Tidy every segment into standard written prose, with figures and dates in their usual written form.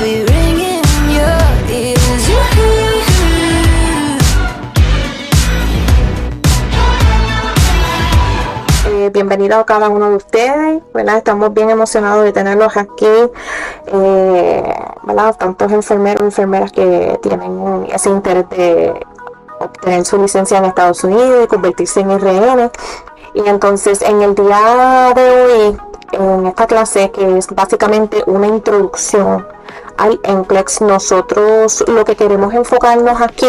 be ringing in your ears. Bienvenido a cada uno de ustedes, ¿verdad? Estamos bien emocionados de tenerlos aquí, ¿verdad? Tantos enfermeros y enfermeras que tienen ese interés de obtener su licencia en Estados Unidos y convertirse en RN. Y entonces en el día de hoy, en esta clase, que es básicamente una introducción al NCLEX, nosotros lo que queremos enfocarnos aquí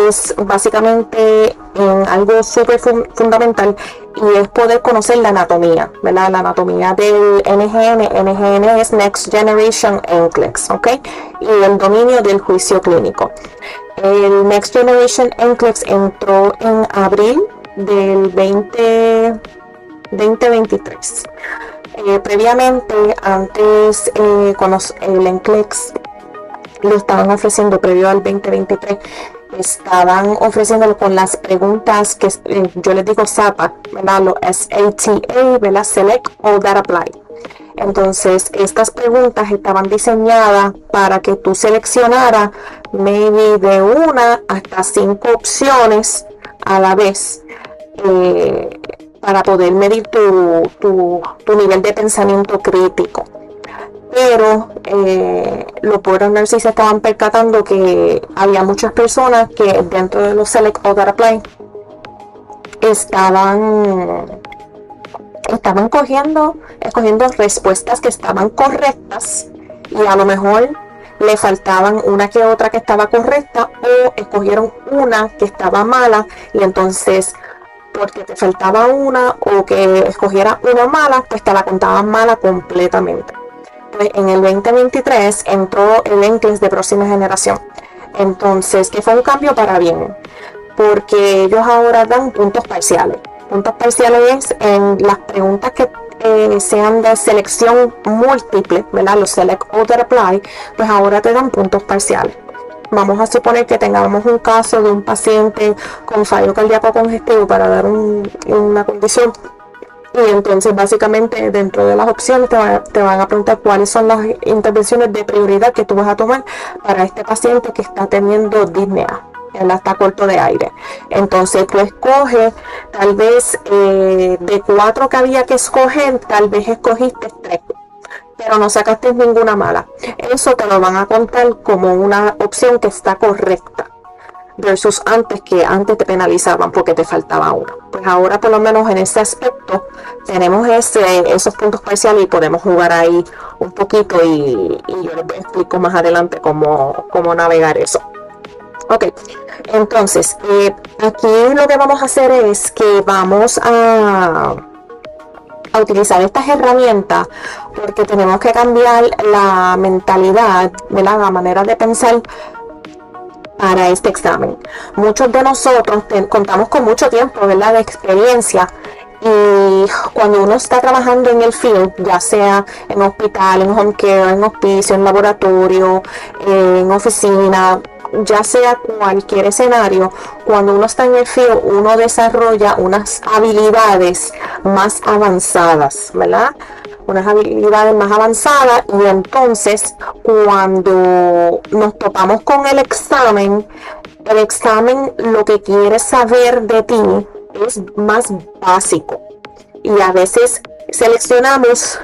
es básicamente en algo súper fundamental, y es poder conocer la anatomía, ¿verdad? La anatomía del NGN. NGN es Next Generation NCLEX, ¿ok? Y el dominio del juicio clínico. El Next Generation NCLEX entró en abril del 2023. Previamente, antes, cuando el NCLEX lo estaban ofreciendo previo al 2023, estaban ofreciéndolo con las preguntas que yo les digo SATA, ¿verdad? Los SATA, ¿verdad? Select All That Apply. Entonces, estas preguntas estaban diseñadas para que tú seleccionaras maybe de 1 hasta 5 opciones a la vez, para poder medir tu nivel de pensamiento crítico. Pero los board of nurses se estaban percatando que había muchas personas que dentro de los Select All That Apply estaban escogiendo respuestas que estaban correctas, y a lo mejor le faltaban una que otra que estaba correcta, o escogieron una que estaba mala, y entonces porque te faltaba una o que escogiera una mala, pues te la contaban mala completamente. Pues en el 2023 entró el NCLEX de próxima generación. Entonces, que fue un cambio para bien, porque ellos ahora dan puntos parciales. Puntos parciales en las preguntas que sean de selección múltiple, ¿verdad? Los Select All That Apply, pues ahora te dan puntos parciales. Vamos a suponer que tengamos un caso de un paciente con fallo cardíaco congestivo, para dar una condición. Y entonces básicamente dentro de las opciones te van a preguntar cuáles son las intervenciones de prioridad que tú vas a tomar para este paciente que está teniendo disnea, él está corto de aire. Entonces tú escoges, tal vez de 4 que había que escoger, tal vez escogiste 3, pero no sacaste ninguna mala. Eso te lo van a contar como una opción que está correcta, versus antes te penalizaban porque te faltaba uno. Pues ahora, por lo menos en ese aspecto, tenemos esos puntos parciales y podemos jugar ahí un poquito, y yo les explico más adelante cómo navegar eso. Ok, entonces aquí lo que vamos a hacer es que vamos a utilizar estas herramientas, porque tenemos que cambiar la mentalidad, ¿verdad? La manera de pensar para este examen. Muchos de nosotros contamos con mucho tiempo, ¿verdad?, de experiencia, y cuando uno está trabajando en el field, ya sea en hospital, en home care, en hospicio, en laboratorio, en oficina, ya sea cualquier escenario, cuando uno está en el field, uno desarrolla unas habilidades más avanzadas, ¿verdad? Unas habilidades más avanzadas, y entonces cuando nos topamos con el examen lo que quiere saber de ti es más básico, y a veces seleccionamos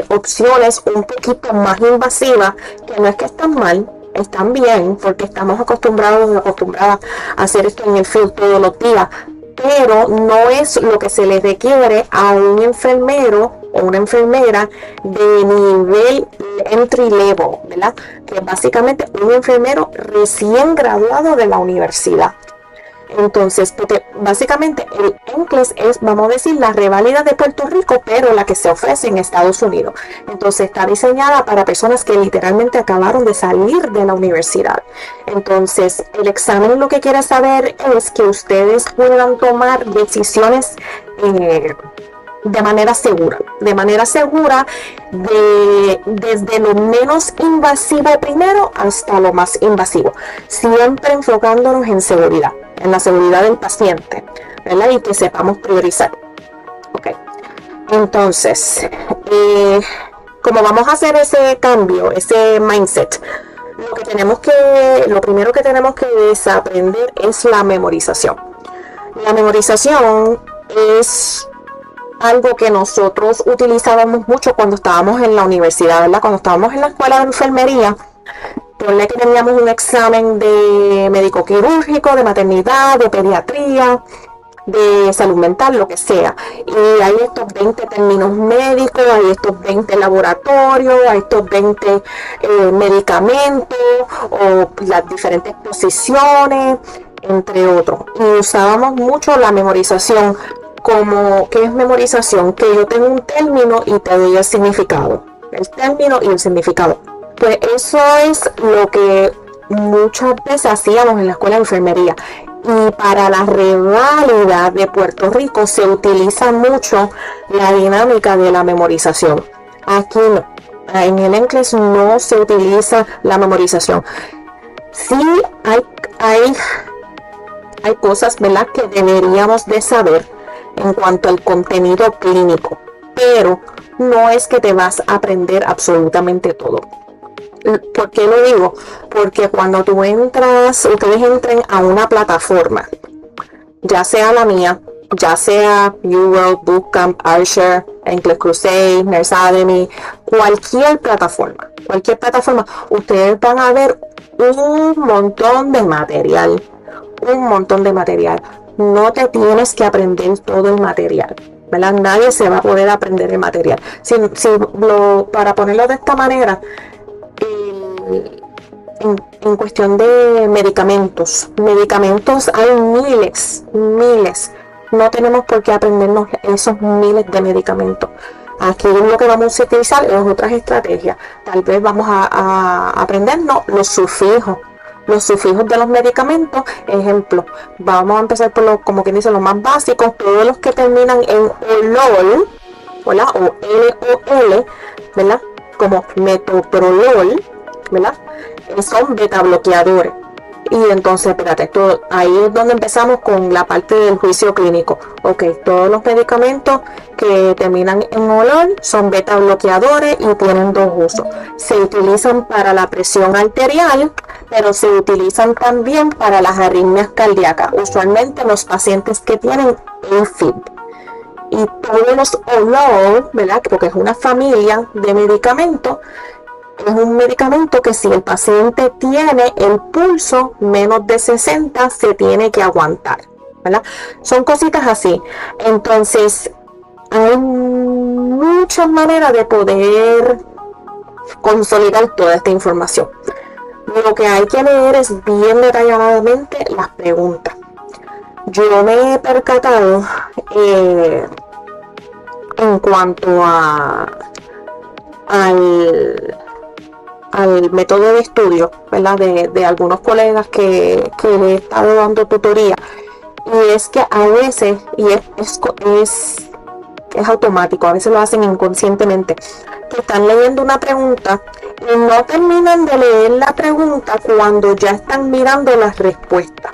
opciones un poquito más invasivas, que no es que están mal, están bien, porque estamos acostumbradas a hacer esto en el field todos los días, pero no es lo que se le requiere a un enfermero o una enfermera de nivel entry level, ¿verdad? Que es básicamente un enfermero recién graduado de la universidad. Entonces, porque básicamente el NCLEX es, vamos a decir, la reválida de Puerto Rico, pero la que se ofrece en Estados Unidos. Entonces está diseñada para personas que literalmente acabaron de salir de la universidad. Entonces el examen lo que quiere saber es que ustedes puedan tomar decisiones de manera segura, desde lo menos invasivo primero hasta lo más invasivo, siempre enfocándonos en seguridad, en la seguridad del paciente, ¿verdad? Y que sepamos priorizar. Ok, entonces como vamos a hacer ese cambio, ese mindset, lo primero que tenemos que desaprender es la memorización. La memorización es algo que nosotros utilizábamos mucho cuando estábamos en la universidad, ¿verdad? Cuando estábamos en la escuela de enfermería, ponle que teníamos un examen de médico quirúrgico, de maternidad, de pediatría, de salud mental, lo que sea. Y hay estos 20 términos médicos, hay estos 20 laboratorios, hay estos 20 medicamentos o las diferentes posiciones, entre otros. Y usábamos mucho la memorización. Como, ¿qué es memorización? Que yo tengo un término y te doy el significado. El término y el significado. Pues eso es lo que muchas veces hacíamos en la escuela de enfermería. Y para la reválida de Puerto Rico se utiliza mucho la dinámica de la memorización. Aquí no. En el NCLEX no se utiliza la memorización. Sí hay cosas, ¿verdad?, que deberíamos de saber en cuanto al contenido clínico, pero no es que te vas a aprender absolutamente todo. ¿Por qué lo digo? Porque cuando ustedes entren a una plataforma, ya sea la mía, ya sea UWorld, Bootcamp, Archer, NCLEX Crusade, Nurse Academy, cualquier plataforma, ustedes van a ver un montón de material. No te tienes que aprender todo el material, ¿verdad? Nadie se va a poder aprender el material. Para ponerlo de esta manera, en cuestión de medicamentos hay miles. No tenemos por qué aprendernos esos miles de medicamentos. Aquí lo que vamos a utilizar es otras estrategias. Tal vez vamos a aprendernos los sufijos de los medicamentos. Ejemplo, vamos a empezar por como quien dice, los más básicos, todos los que terminan en olol, ¿verdad? O LOL, ¿verdad? Como metoprolol, ¿verdad? Son beta bloqueadores. Y entonces, espérate, ahí es donde empezamos con la parte del juicio clínico. Ok, todos los medicamentos que terminan en olor son beta bloqueadores y tienen dos usos. Se utilizan para la presión arterial, pero se utilizan también para las arritmias cardíacas, usualmente los pacientes que tienen AFib. Y todos los olor, ¿verdad?, porque es una familia de medicamentos, es un medicamento que si el paciente tiene el pulso menos de 60 se tiene que aguantar, ¿verdad? Son cositas así. Entonces hay muchas maneras de poder consolidar toda esta información. Lo que hay que leer es bien detalladamente las preguntas. Yo me he percatado en cuanto al método de estudio, ¿verdad?, de algunos colegas que le he estado dando tutoría, y es que a veces, y es automático, a veces lo hacen inconscientemente, que están leyendo una pregunta y no terminan de leer la pregunta cuando ya están mirando las respuestas.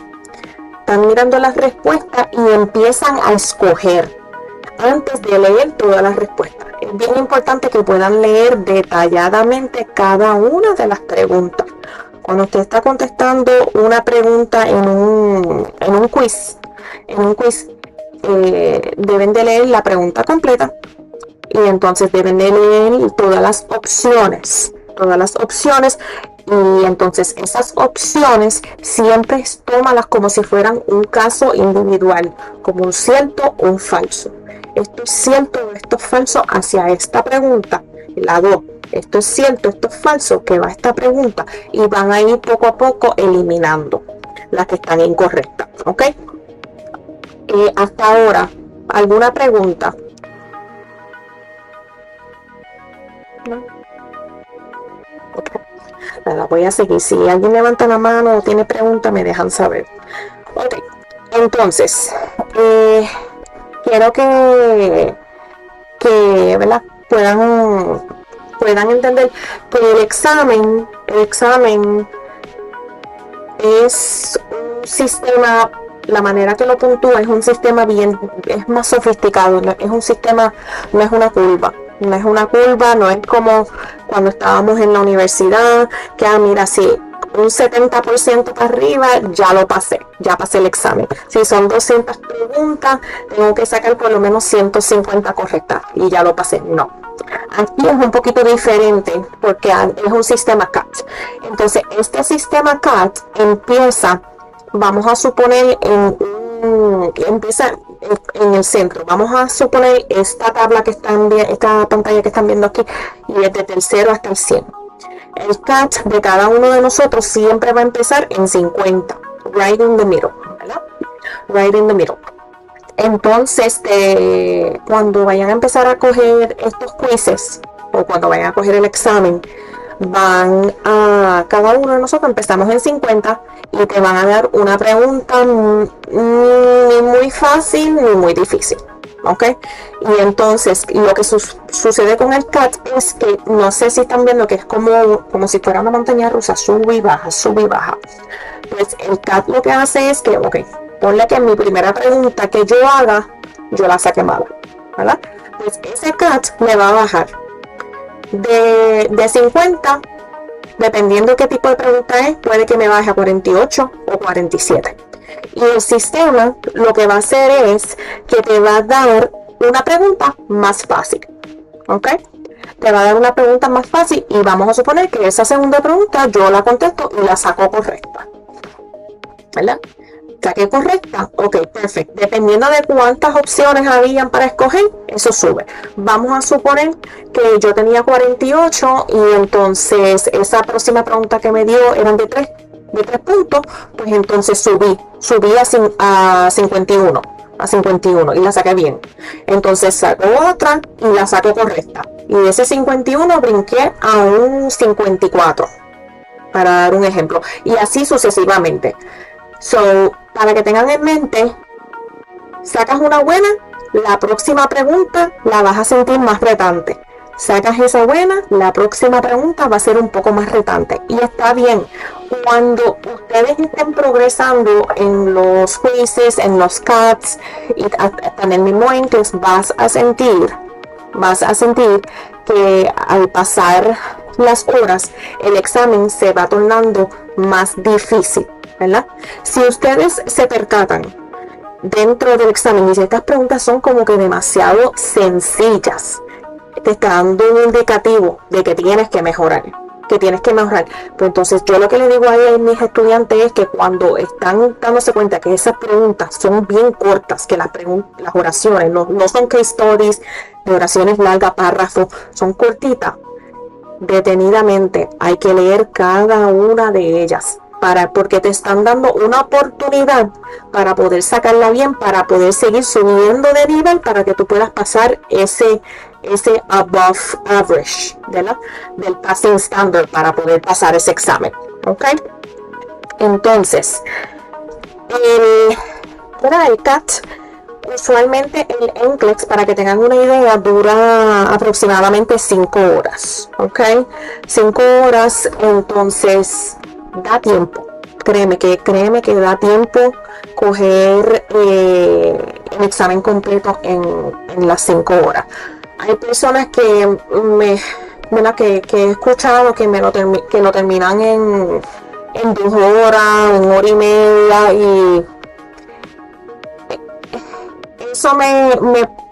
Están mirando las respuestas y empiezan a escoger antes de leer todas las respuestas. Es bien importante que puedan leer detalladamente cada una de las preguntas. Cuando usted está contestando una pregunta en un quiz, deben de leer la pregunta completa y entonces deben de leer todas las opciones, y entonces esas opciones siempre tómalas como si fueran un caso individual, como un cierto o un falso. Esto es cierto o esto es falso hacia esta pregunta, la 2. Esto es cierto, esto es falso, que va a esta pregunta, y van a ir poco a poco eliminando las que están incorrectas, ¿ok? Hasta ahora, ¿alguna pregunta? ¿No? Okay. La voy a seguir. Si alguien levanta la mano o tiene pregunta, me dejan saber. Ok, entonces, quiero que ¿verdad?, puedan entender que el examen es un sistema, la manera que lo puntúa es un sistema es más sofisticado, es un sistema, no es una curva, No es una curva, no es como cuando estábamos en la universidad, que mira, si un 70% para arriba, ya pasé el examen. Si son 200 preguntas, tengo que sacar por lo menos 150 correctas y ya lo pasé. No. Aquí es un poquito diferente porque es un sistema CAT. Entonces, este sistema CAT empieza, vamos a suponer, empieza en el centro. Vamos a suponer esta tabla que están viendo, esta pantalla que están viendo aquí, y es desde el 0 hasta el 100. El CAT de cada uno de nosotros siempre va a empezar en 50, right in the middle, ¿verdad? Right in the middle. Entonces, cuando vayan a empezar a coger estos quizzes o cuando vayan a coger el examen, cada uno de nosotros empezamos en 50 y te van a dar una pregunta ni muy fácil ni muy difícil. ¿Ok? Y entonces lo que sucede con el CAT es que no sé si están viendo que es como si fuera una montaña rusa, sube y baja, sube y baja. Pues el CAT lo que hace es que, ok, ponle que en mi primera pregunta que yo haga, yo la saque mala, ¿verdad? Pues ese CAT me va a bajar de 50, dependiendo qué tipo de pregunta es, puede que me baje a 48 o 47. Y el sistema lo que va a hacer es que te va a dar una pregunta más fácil, ¿ok? Te va a dar una pregunta más fácil y vamos a suponer que esa segunda pregunta yo la contesto y la saco correcta, ¿verdad? Saqué correcta, ok, perfecto. Dependiendo de cuántas opciones habían para escoger, eso sube. Vamos a suponer que yo tenía 48 y entonces esa próxima pregunta que me dio eran de 3 puntos, pues entonces subí a 51 y la saqué bien. Entonces saco otra y la saco correcta. Y de ese 51 brinqué a un 54, para dar un ejemplo. Y así sucesivamente. So, para que tengan en mente, sacas una buena, la próxima pregunta la vas a sentir más retante. Sacas esa buena, la próxima pregunta va a ser un poco más retante. Y está bien, cuando ustedes estén progresando en los quizzes, en los CATs y hasta en el mismo English, vas a sentir que al pasar las horas, el examen se va tornando más difícil, ¿verdad? Si ustedes se percatan dentro del examen y si estas preguntas son como que demasiado sencillas, te está dando un indicativo de que tienes que mejorar. Pues entonces yo lo que le digo a mis estudiantes es que cuando están dándose cuenta que esas preguntas son bien cortas, que las oraciones no son case studies de oraciones largas, párrafos, son cortitas, detenidamente hay que leer cada una de ellas. Porque te están dando una oportunidad para poder sacarla bien, para poder seguir subiendo de nivel, para que tú puedas pasar ese above average, ¿verdad? Del passing standard, para poder pasar ese examen, ¿ok? Entonces, el CAT, usualmente el NCLEX, para que tengan una idea, dura aproximadamente 5 horas, ¿ok? 5 horas, entonces da tiempo, créeme que da tiempo coger el examen completo en las 5 horas. Hay personas que he escuchado que lo terminan en 2 horas, 1 hora y media, y eso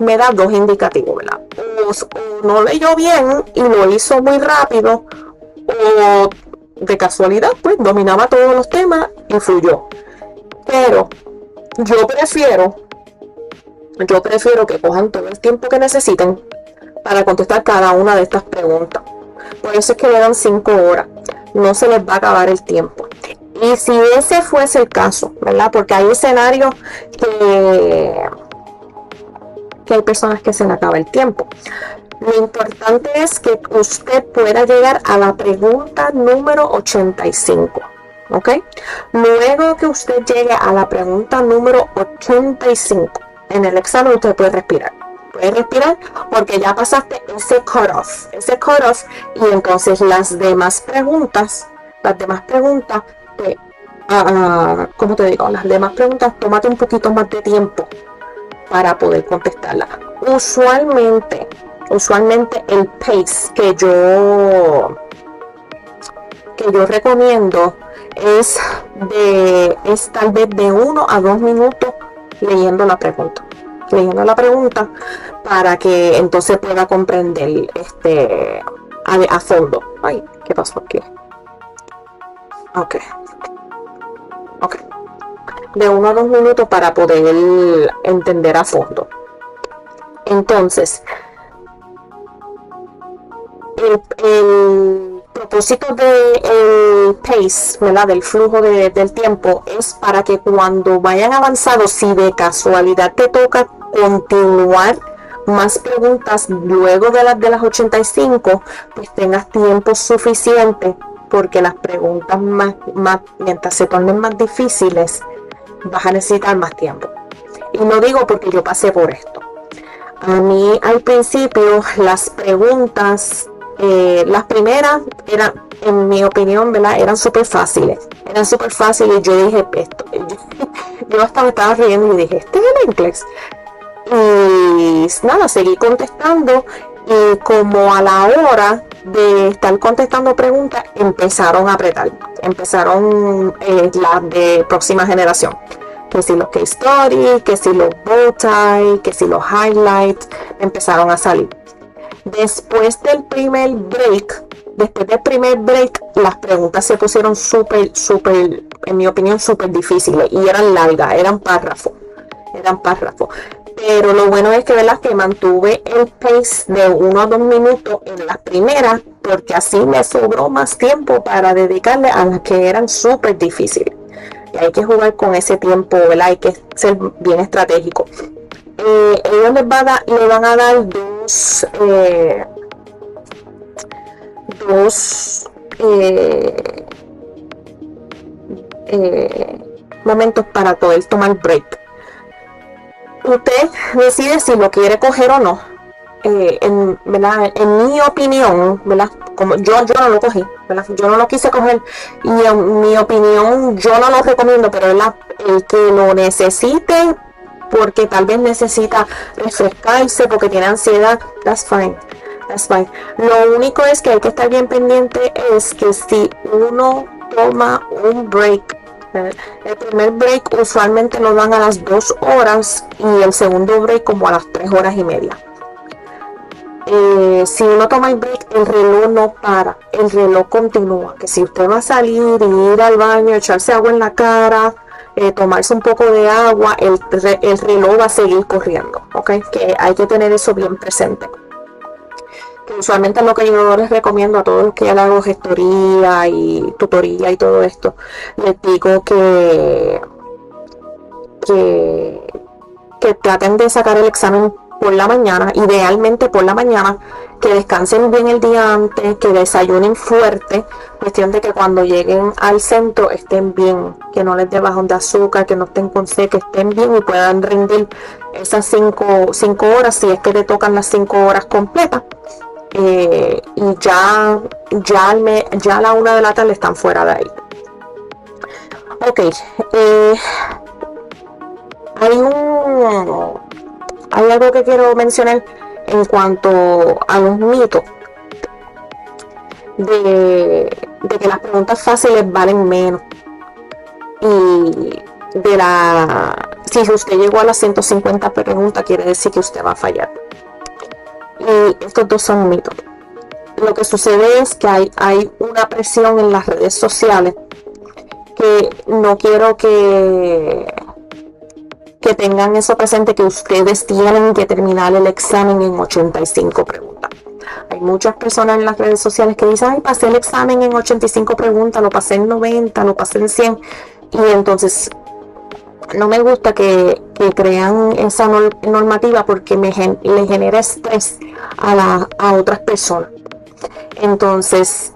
me da 2 indicativos, ¿verdad? O no leyó bien y lo hizo muy rápido, o de casualidad pues dominaba todos los temas y fluyó. Pero yo prefiero que cojan todo el tiempo que necesiten para contestar cada una de estas preguntas. Por eso es que le dan 5 horas, no se les va a acabar el tiempo. Y si ese fuese el caso, ¿verdad? Porque hay escenarios que hay personas que se le acaba el tiempo. Lo importante es que usted pueda llegar a la pregunta número 85, ¿ok? Luego que usted llegue a la pregunta número 85, en el examen usted puede respirar. Puede respirar porque ya pasaste ese cutoff, y entonces las demás preguntas, ¿cómo te digo? Las demás preguntas, tómate un poquito más de tiempo para poder contestarlas. Usualmente Usualmente el pace que yo recomiendo es tal vez de 1 a 2 minutos leyendo la pregunta para que entonces pueda comprender a fondo. Ay, ¿qué pasó aquí? Ok, de 1 a 2 minutos para poder entender a fondo. Entonces, el propósito del pace, ¿verdad? Del flujo del tiempo, es para que cuando vayan avanzando, si de casualidad te toca continuar más preguntas luego de las 85, pues tengas tiempo suficiente, porque las preguntas mientras se tornen más difíciles, vas a necesitar más tiempo. Y no digo porque yo pasé por esto. A mí al principio las preguntas, las primeras eran, en mi opinión, ¿verdad? Eran súper fáciles. Yo dije, yo hasta me estaba riendo y dije, este es el inglés. Y nada, seguí contestando, y como a la hora de estar contestando preguntas empezaron a apretar, las de próxima generación, que si los case study, que si los bow tie, que si los highlights empezaron a salir. Después del primer break, las preguntas se pusieron súper, en mi opinión, súper difíciles, y eran largas, eran párrafos. Pero lo bueno es que, ¿verdad?, que mantuve el pace de 1 a 2 minutos en las primeras, porque así me sobró más tiempo para dedicarle a las que eran súper difíciles. Y hay que jugar con ese tiempo, ¿verdad? Hay que ser bien estratégico. Ellos le van a dar dos momentos para poder tomar break. Usted decide si lo quiere coger o no. En mi opinión, ¿verdad? Como yo no lo cogí, ¿verdad? Yo no lo quise coger, y en mi opinión yo no lo recomiendo, pero el que lo necesite, porque tal vez necesita refrescarse, porque tiene ansiedad, that's fine. Lo único es que hay que estar bien pendiente, es que si uno toma un break, el primer break usualmente lo dan a las 2 horas y el segundo break como a las 3 horas y media. Si uno toma el break, el reloj no para, el reloj continúa. Que si usted va a salir y ir al baño, echarse agua en la cara, tomarse un poco de agua, el reloj va a seguir corriendo, ¿ok? Que hay que tener eso bien presente. Que usualmente es lo que yo les recomiendo a todos los que ya le hago gestoría y tutoría y todo esto. Les digo que traten de sacar el examen por la mañana, idealmente por la mañana, que descansen bien el día antes, que desayunen fuerte, cuestión de que cuando lleguen al centro estén bien, que no les dé bajón de azúcar, que no estén con sed, que estén bien y puedan rendir esas 5 horas, si es que te tocan las 5 horas completas. Y ya a la 1 de la tarde están fuera de ahí. Ok, hay algo que quiero mencionar en cuanto a los mitos de que las preguntas fáciles valen menos, y si usted llegó a las 150 preguntas, quiere decir que usted va a fallar. Y estos dos son mitos. Lo que sucede es que hay una presión en las redes sociales, que no quiero que tengan eso presente, que ustedes tienen que terminar el examen en 85 preguntas. Hay muchas personas en las redes sociales que dicen, ay, pasé el examen en 85 preguntas, lo pasé en 90, lo pasé en 100, y entonces no me gusta que crean esa normativa, porque le genera estrés a otras personas. Entonces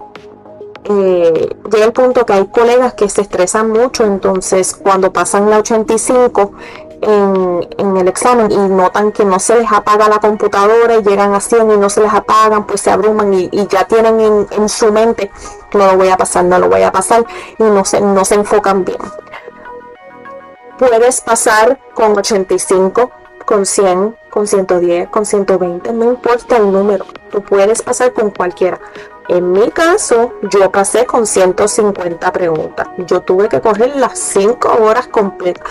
llega el punto que hay colegas que se estresan mucho, entonces cuando pasan la 85 en el examen y notan que no se les apaga la computadora, y llegan a 100 y no se les apagan, pues se abruman y ya tienen en su mente, no lo voy a pasar, y no se enfocan bien. Puedes pasar con 85 con 100, con 110, con 120, no importa el número, tú puedes pasar con cualquiera. En mi caso, yo pasé con 150 preguntas. Yo tuve que coger las 5 horas completas.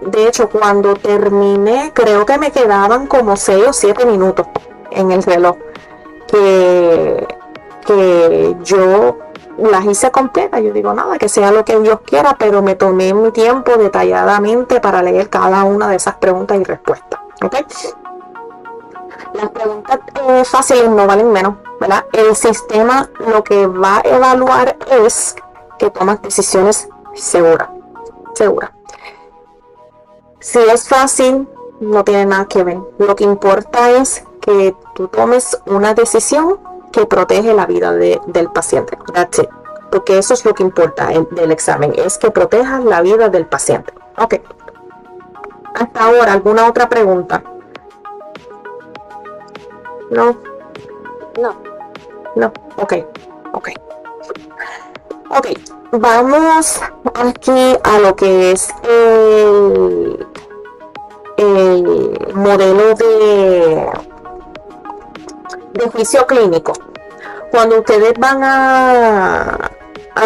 De hecho, cuando terminé, creo que me quedaban como 6 o 7 minutos en el reloj. Que yo las hice completas. Yo digo, nada, que sea lo que Dios quiera, pero me tomé mi tiempo detalladamente para leer cada una de esas preguntas y respuestas. ¿Okay? Las preguntas fáciles no valen menos, ¿verdad? El sistema lo que va a evaluar es que tomas decisiones seguras. Si es fácil, no tiene nada que ver. Lo que importa es que tú tomes una decisión que protege la vida del paciente. That's it. Porque eso es lo que importa del examen, es que protejas la vida del paciente. Ok. Hasta ahora, ¿alguna otra pregunta? No. Ok. Vamos aquí a lo que es el modelo de juicio clínico. Cuando ustedes van a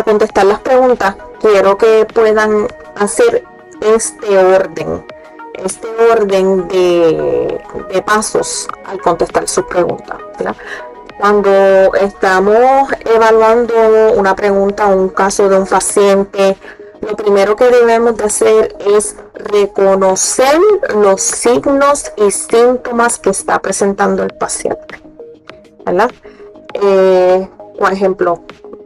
contestar las preguntas, quiero que puedan hacer este orden de pasos al contestar sus preguntas, ¿verdad? Cuando estamos evaluando una pregunta o un caso de un paciente, lo primero que debemos de hacer es reconocer los signos y síntomas que está presentando el paciente, ¿verdad? Por ejemplo,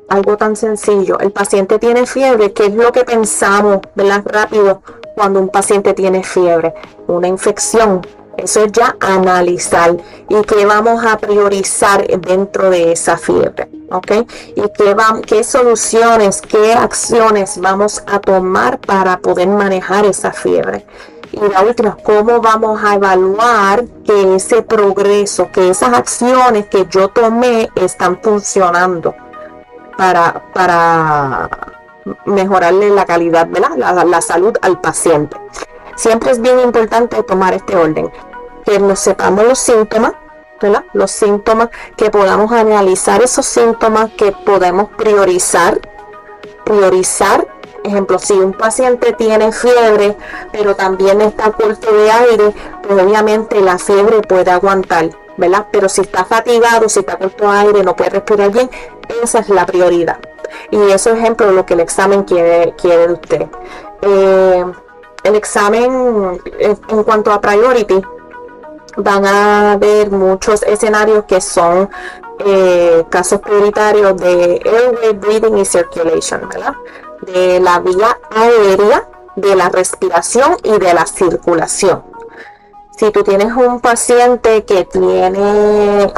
algo tan sencillo, el paciente tiene fiebre. ¿Qué es lo que pensamos, ¿verdad? Rápido cuando un paciente tiene fiebre? Una infección. Eso es ya analizar y qué vamos a priorizar dentro de esa fiebre, ¿ok? Y qué soluciones, qué acciones vamos a tomar para poder manejar esa fiebre. Y la última, cómo vamos a evaluar que ese progreso, que esas acciones que yo tomé están funcionando para mejorarle la calidad, ¿verdad? La salud al paciente. Siempre es bien importante tomar este orden, que nos sepamos los síntomas, ¿verdad? Los síntomas, que podamos analizar esos síntomas, que podemos priorizar. Ejemplo, si un paciente tiene fiebre, pero también está corto de aire, pues obviamente la fiebre puede aguantar, ¿verdad? Pero si está fatigado, si está corto de aire, no puede respirar bien, esa es la prioridad. Y eso es ejemplo de lo que el examen quiere de usted. El examen, en cuanto a priority, van a haber muchos escenarios que son casos prioritarios de airway, breathing y circulation, ¿verdad? De la vía aérea, de la respiración y de la circulación. Si tú tienes un paciente que tiene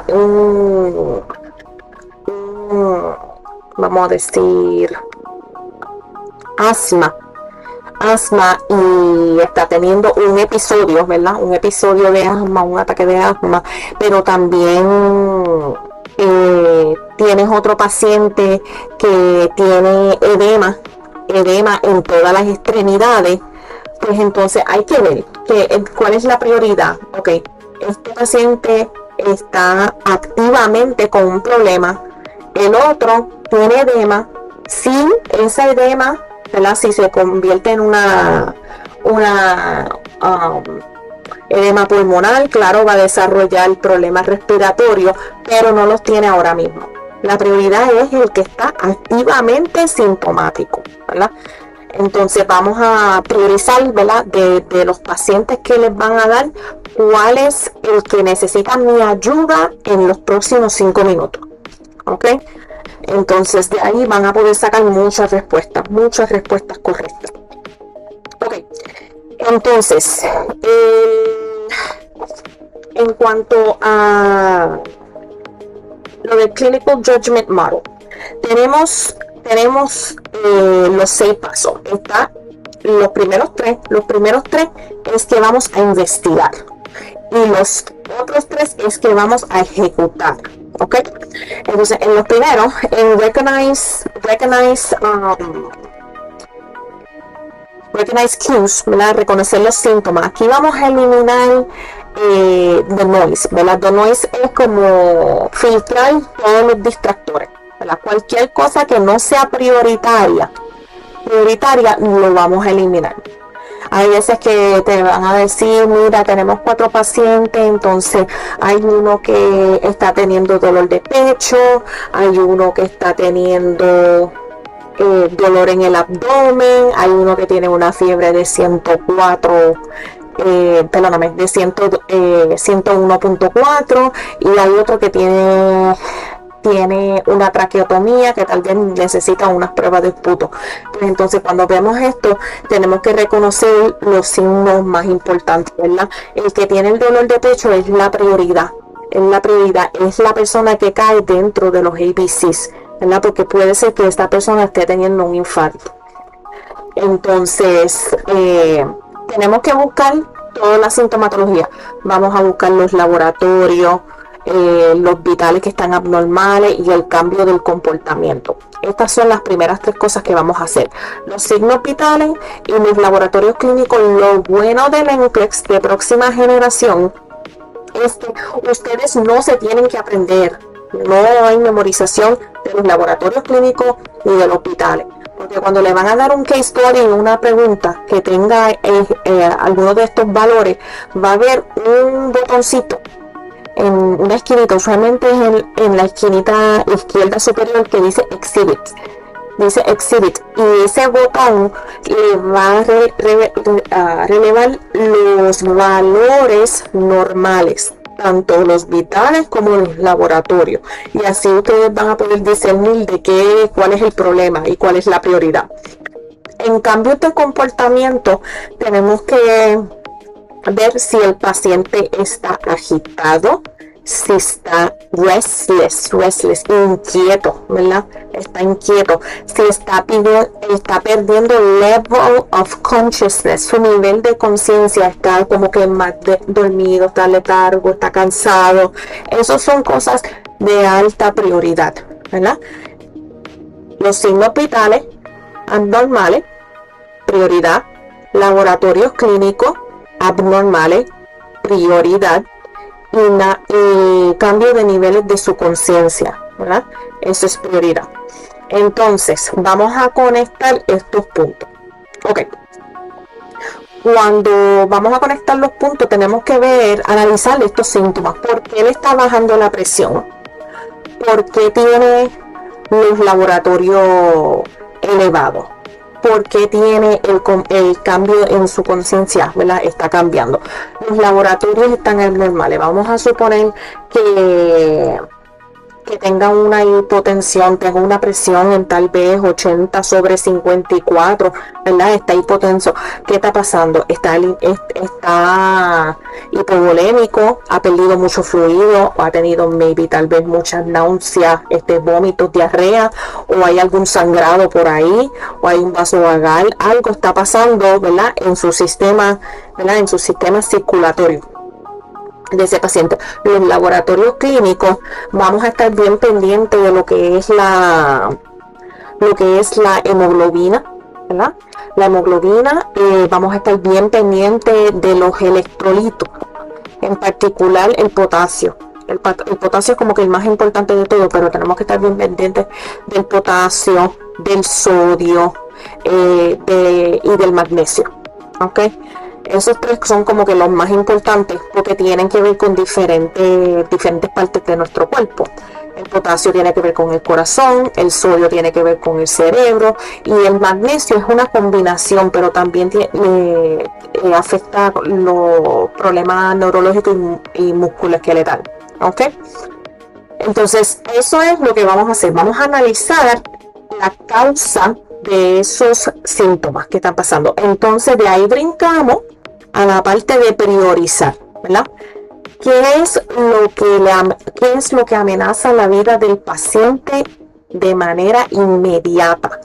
vamos a decir, asma y está teniendo un episodio, ¿verdad? Un episodio de asma, un ataque de asma, pero también tienes otro paciente que tiene edema en todas las extremidades, pues entonces hay que ver cuál es la prioridad. Ok, este paciente está activamente con un problema, el otro tiene edema, sin esa edema, ¿verdad? Si se convierte en una edema pulmonar, claro, va a desarrollar problemas respiratorios, pero no los tiene ahora mismo. La prioridad es el que está activamente sintomático, ¿verdad? Entonces vamos a priorizar, ¿verdad? De los pacientes que les van a dar, cuál es el que necesita mi ayuda en los próximos 5 minutos, ¿ok? Entonces de ahí van a poder sacar muchas respuestas correctas. Ok, entonces en cuanto a lo del Clinical Judgment Model, tenemos los 6 pasos. Está los primeros tres es que vamos a investigar y los otros 3 es que vamos a ejecutar. ¿Ok? Entonces, en los primeros, en recognize recognize cues, ¿verdad? Reconocer los síntomas. Aquí vamos a eliminar the noise, ¿verdad? The noise es como filtrar todos los distractores, ¿verdad? Cualquier cosa que no sea prioritaria lo vamos a eliminar. Hay veces que te van a decir, mira, tenemos 4 pacientes, entonces hay uno que está teniendo dolor de pecho, hay uno que está teniendo dolor en el abdomen, hay uno que tiene una fiebre de 104, de 101.4, y hay otro que tiene una traqueotomía que tal vez necesita unas pruebas de esputo. Pues entonces cuando vemos esto tenemos que reconocer los signos más importantes, ¿verdad? El que tiene el dolor de pecho es la prioridad, es la persona que cae dentro de los ABCs, ¿verdad? Porque puede ser que esta persona esté teniendo un infarto. Entonces tenemos que buscar toda la sintomatología. Vamos a buscar los laboratorios, los vitales que están abnormales y el cambio del comportamiento. Estas son las primeras 3 cosas que vamos a hacer: los signos vitales y los laboratorios clínicos. Lo bueno del NCLEX de próxima generación es que ustedes no se tienen que aprender, no hay memorización de los laboratorios clínicos ni de los vitales, porque cuando le van a dar un case study en una pregunta que tenga alguno de estos valores, va a haber un botoncito en una esquinita, usualmente es en la esquinita izquierda superior, que dice Exhibit, y ese botón le va a relevar los valores normales, tanto los vitales como los laboratorios, y así ustedes van a poder discernir cuál es el problema y cuál es la prioridad. En cambios de comportamiento tenemos que ver si el paciente está agitado, si está restless, inquieto, ¿verdad? Está inquieto, si está perdiendo level of consciousness, su nivel de conciencia, está como que más dormido, está letargo, está cansado. Esas son cosas de alta prioridad, ¿verdad? Los signos vitales abnormales, prioridad. Laboratorios clínicos abnormales, prioridad. Y cambio de niveles de su conciencia, ¿verdad? Eso es prioridad. Entonces vamos a conectar estos puntos. Ok, cuando vamos a conectar los puntos tenemos que analizar estos síntomas. ¿Por qué le está bajando la presión? ¿Por qué tiene los laboratorios elevados? ¿Por qué tiene el cambio en su conciencia, ¿verdad? Está cambiando. Los laboratorios están abnormales. Vamos a suponer que tenga una hipotensión, tenga una presión en tal vez 80/54, ¿verdad? Está hipotenso. ¿Qué está pasando? Está hipovolémico, ha perdido mucho fluido, o ha tenido tal vez muchas náuseas, vómitos, diarrea, o hay algún sangrado por ahí, o hay un vaso vagal. Algo está pasando, ¿verdad? En su sistema, ¿verdad? En su sistema circulatorio de ese paciente. Los laboratorios clínicos, vamos a estar bien pendientes de lo que es la hemoglobina, ¿verdad? La hemoglobina, vamos a estar bien pendientes de los electrolitos, en particular el potasio. El potasio es como que el más importante de todo, pero tenemos que estar bien pendientes del potasio, del sodio y del magnesio. ¿Ok? Esos 3 son como que los más importantes, porque tienen que ver con diferentes partes de nuestro cuerpo. El potasio tiene que ver con el corazón, el sodio tiene que ver con el cerebro, y el magnesio es una combinación, pero también afecta los problemas neurológicos y musculoesqueletales. ¿Ok? Entonces, eso es lo que vamos a hacer. Vamos a analizar la causa de esos síntomas que están pasando. Entonces de ahí brincamos a la parte de priorizar, ¿verdad? ¿Qué es lo que amenaza la vida del paciente de manera inmediata?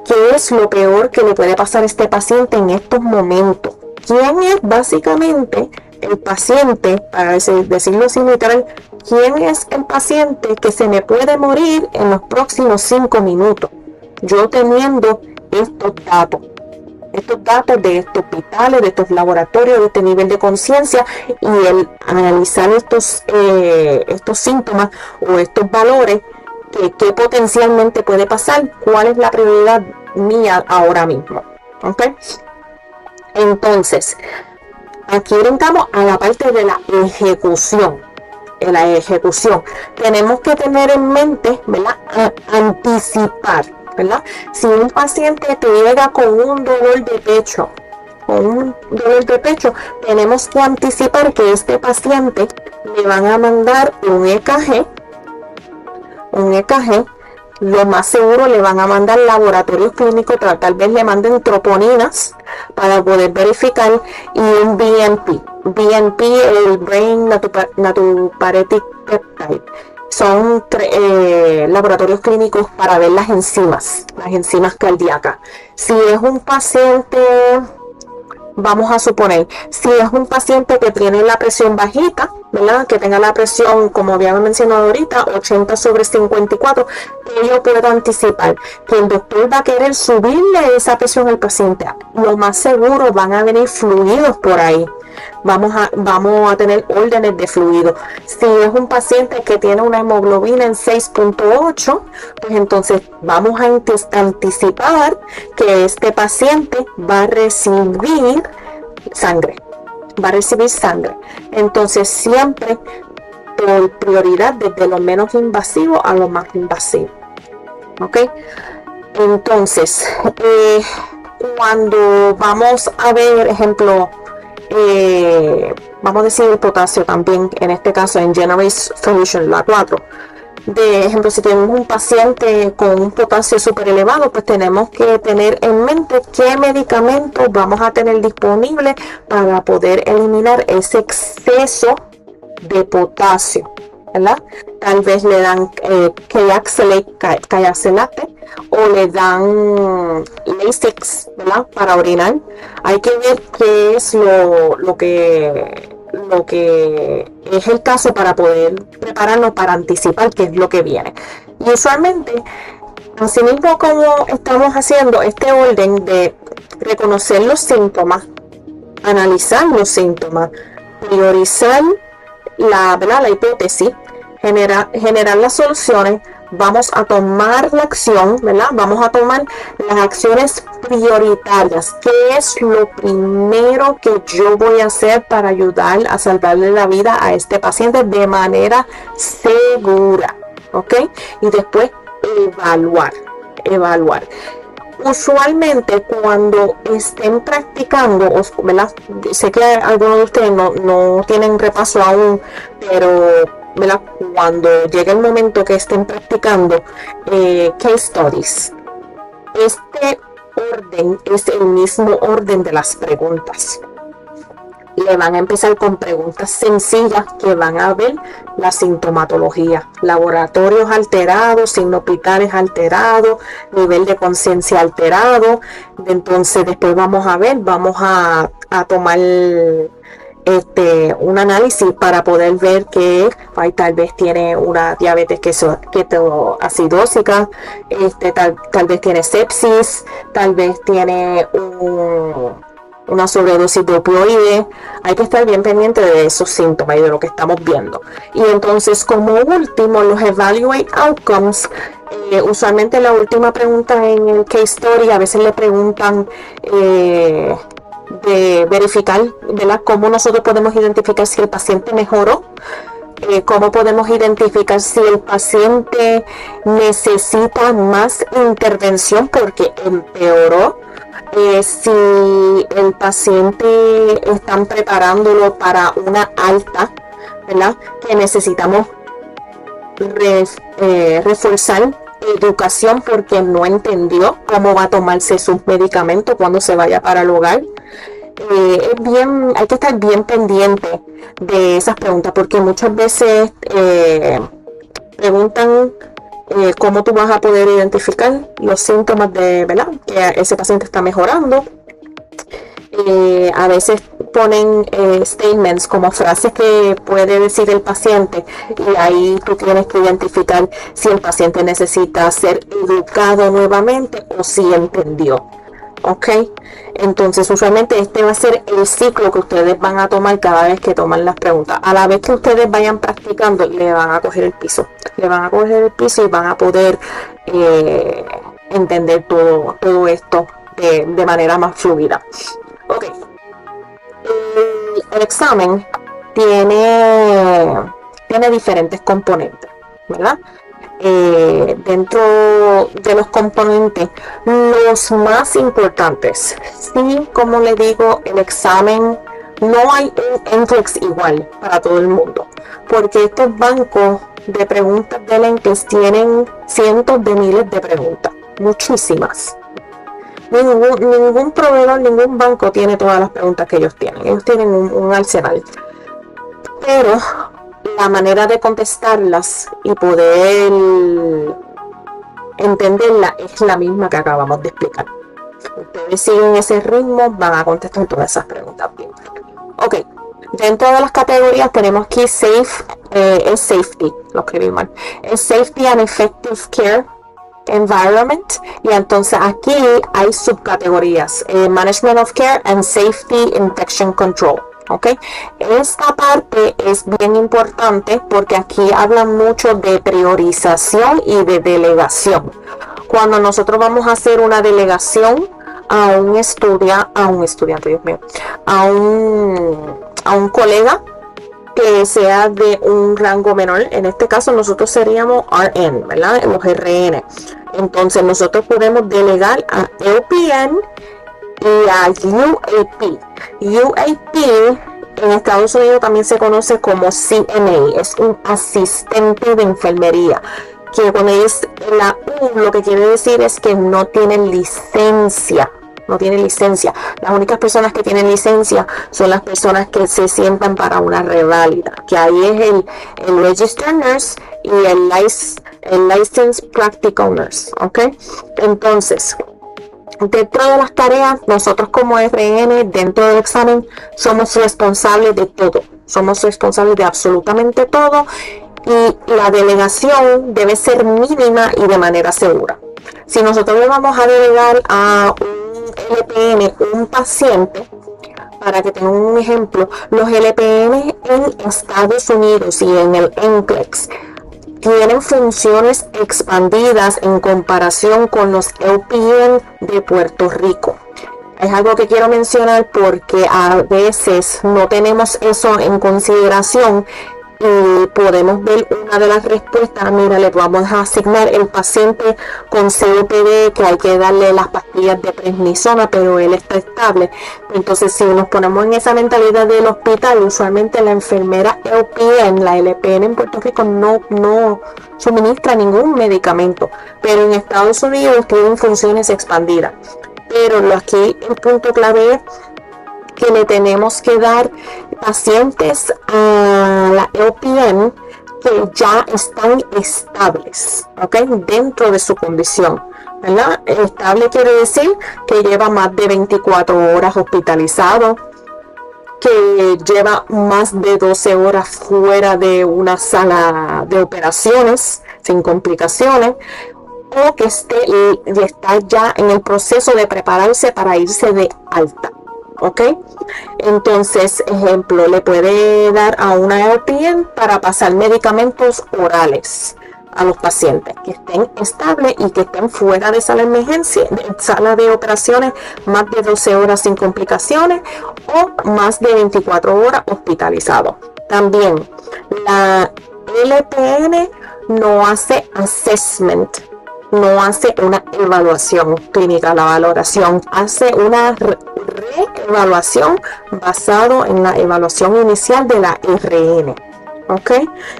¿Qué es lo peor que le puede pasar a este paciente en estos momentos? ¿Quién es básicamente el paciente, para decirlo sin literal, quién es el paciente que se me puede morir en los próximos 5 minutos? Yo teniendo estos datos, estos datos de estos hospitales, de estos laboratorios, de este nivel de conciencia, y el analizar estos síntomas o estos valores, que potencialmente puede pasar, cuál es la prioridad mía ahora mismo. ¿Ok? Entonces, aquí brincamos a la parte de la ejecución. En la ejecución tenemos que tener en mente, ¿verdad? Anticipar, ¿verdad? Si un paciente te llega con un dolor de pecho, tenemos que anticipar que este paciente le van a mandar un EKG. Lo más seguro le van a mandar laboratorios clínicos, tal vez le manden troponinas para poder verificar, y un BNP. BNP, el Brain Natriuretic Peptide. Son laboratorios clínicos para ver las enzimas cardíacas. Si es un paciente, vamos a suponer, si es un paciente que tiene la presión bajita, ¿verdad? Que tenga la presión, como habíamos mencionado ahorita, 80/54, que yo puedo anticipar que el doctor va a querer subirle esa presión al paciente. Lo más seguro van a venir fluidos por ahí. Vamos a tener órdenes de fluido. Si es un paciente que tiene una hemoglobina en 6.8, pues entonces vamos a anticipar que este paciente va a recibir sangre. Entonces siempre por prioridad, desde lo menos invasivo a lo más invasivo. ¿Ok? Entonces, cuando vamos a ver, ejemplo, vamos a decir el potasio también, en este caso en Generate Solution, la 4. De ejemplo, si tenemos un paciente con un potasio súper elevado, pues tenemos que tener en mente qué medicamentos vamos a tener disponibles para poder eliminar ese exceso de potasio, ¿verdad? Tal vez le dan Kayacilate o le dan Lasix, ¿verdad? Para orinar. Hay que ver qué es lo que es el caso para poder prepararnos, para anticipar qué es lo que viene. Y usualmente, así mismo como estamos haciendo este orden de reconocer los síntomas, analizar los síntomas, priorizar la hipótesis, generar las soluciones, vamos a tomar la acción, ¿verdad? Vamos a tomar las acciones prioritarias. ¿Qué es lo primero que yo voy a hacer para ayudar a salvarle la vida a este paciente de manera segura? ¿Ok? Y después evaluar. Usualmente cuando estén practicando, ¿verdad? Sé que algunos de ustedes no tienen repaso aún, pero ¿verdad? Cuando llegue el momento que estén practicando case studies, este orden es el mismo orden de las preguntas. Le van a empezar con preguntas sencillas que van a ver la sintomatología, laboratorios alterados, signos vitales alterados, nivel de conciencia alterado. Entonces después vamos a tomar un análisis para poder ver que tal vez tiene una diabetes ketoacidósica, tal vez tiene sepsis, tal vez tiene una sobredosis de opioides. Hay que estar bien pendiente de esos síntomas y de lo que estamos viendo. Y entonces, como último, los evaluate outcomes. Usualmente la última pregunta en el case story, a veces le preguntan de verificar, ¿verdad?, cómo nosotros podemos identificar si el paciente mejoró, cómo podemos identificar si el paciente necesita más intervención porque empeoró, si el paciente están preparándolo para una alta, ¿verdad?, que necesitamos reforzar educación porque no entendió cómo va a tomarse sus medicamentos cuando se vaya para el hogar. Hay que estar bien pendiente de esas preguntas porque muchas veces preguntan cómo tú vas a poder identificar los síntomas de, ¿verdad?, que ese paciente está mejorando. A veces ponen statements como frases que puede decir el paciente y ahí tú tienes que identificar si el paciente necesita ser educado nuevamente o si entendió. ¿ok? Entonces usualmente este va a ser el ciclo que ustedes van a tomar cada vez que toman las preguntas. A la vez que ustedes vayan practicando, le van a coger el piso. Le van a coger el piso y van a poder entender todo esto de manera más fluida. Ok. El examen tiene diferentes componentes, ¿verdad? Dentro de los componentes, los más importantes, sí, como les digo, el examen, no hay un NCLEX igual para todo el mundo, porque estos bancos de preguntas del NCLEX tienen cientos de miles de preguntas, muchísimas. Ningún proveedor, ningún banco tiene todas las preguntas que ellos tienen. Ellos tienen un arsenal. Pero la manera de contestarlas y poder entenderla es la misma que acabamos de explicar. Ustedes siguen ese ritmo, van a contestar todas esas preguntas bien. Ok, dentro de las categorías tenemos aquí es safety, lo escribí mal. Es safety and effective care environment, y entonces aquí hay subcategorías, management of care and safety infection control. ¿Ok? Esta parte es bien importante porque aquí hablan mucho de priorización y de delegación. Cuando nosotros vamos a hacer una delegación a un estudiante, Dios mío, a un colega que sea de un rango menor, en este caso nosotros seríamos RN, ¿verdad? Los RN. Entonces nosotros podemos delegar a LPN y a UAP. UAP en Estados Unidos también se conoce como CNA, es un asistente de enfermería, que cuando es la U, lo que quiere decir es que no tienen licencia. No tienen licencia. Las únicas personas que tienen licencia son las personas que se sientan para una reválida, que ahí es el Registered Nurse y el Licensed Practical Nurse, ¿ok? Entonces, dentro de las tareas, nosotros como RN, dentro del examen, somos responsables de todo. Somos responsables de absolutamente todo, y la delegación debe ser mínima y de manera segura. Si nosotros le vamos a delegar a un LPN, un paciente, para que tengan un ejemplo, los LPN en Estados Unidos y en el NCLEX tienen funciones expandidas en comparación con los LPN de Puerto Rico. Es algo que quiero mencionar porque a veces no tenemos eso en consideración y podemos ver una de las respuestas. Mira, le vamos a asignar el paciente con COPD, que hay que darle las pastillas de prednisona, pero él está estable. Entonces, si nos ponemos en esa mentalidad del hospital, usualmente la enfermera LPN, la LPN en Puerto Rico no suministra ningún medicamento, pero en Estados Unidos tienen funciones expandidas. Pero aquí el punto clave es que le tenemos que dar pacientes a la LPN que ya están estables, ¿ok? Dentro de su condición, ¿verdad? Estable quiere decir que lleva más de 24 horas hospitalizado, que lleva más de 12 horas fuera de una sala de operaciones sin complicaciones, o que está ya en el proceso de prepararse para irse de alta. ¿Ok? Entonces, ejemplo, le puede dar a una LPN para pasar medicamentos orales a los pacientes que estén estables y que estén fuera de sala de emergencia, de sala de operaciones, más de 12 horas sin complicaciones o más de 24 horas hospitalizados. También, la LPN no hace assessment, no hace una evaluación clínica, la valoración, hace una reevaluación basado en la evaluación inicial de la RN. ¿Ok?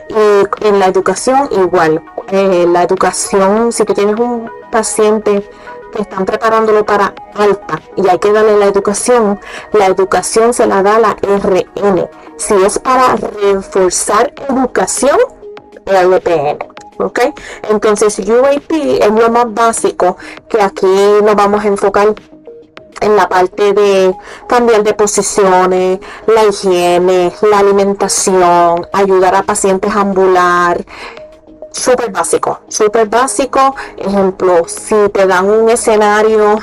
Y en la educación igual. La educación, si tú tienes un paciente que están preparándolo para alta y hay que darle la educación se la da la RN. Si es para reforzar educación, la LPN. ¿Ok? Entonces UAP es lo más básico, que aquí nos vamos a enfocar en la parte de cambiar de posiciones, la higiene, la alimentación, ayudar a pacientes a ambular. Súper básico. Ejemplo, si te dan un escenario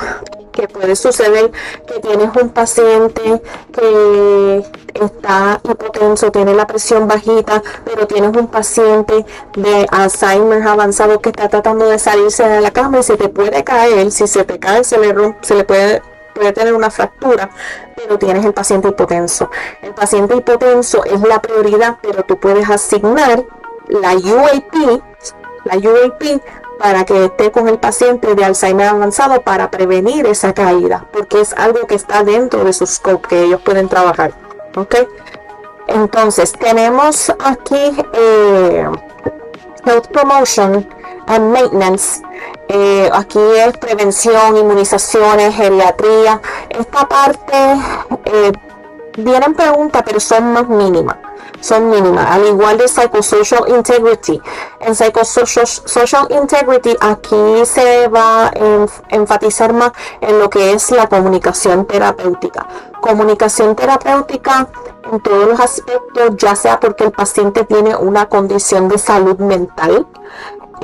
que puede suceder que tienes un paciente que está hipotenso, tiene la presión bajita, pero tienes un paciente de Alzheimer avanzado que está tratando de salirse de la cama y se te puede caer. Si se te cae, se le puede tener una fractura, pero tienes el paciente hipotenso. El paciente hipotenso es la prioridad, pero tú puedes asignar la UAP para que esté con el paciente de Alzheimer avanzado para prevenir esa caída, porque es algo que está dentro de su scope que ellos pueden trabajar. ¿Ok? Entonces tenemos aquí Health Promotion and Maintenance. Aquí es prevención, inmunizaciones, geriatría. Esta parte vienen preguntas, pero son más mínimas. Al igual de Psychosocial Integrity. En Psychosocial Integrity aquí se va a enfatizar más en lo que es la comunicación terapéutica. Comunicación terapéutica en todos los aspectos, ya sea porque el paciente tiene una condición de salud mental,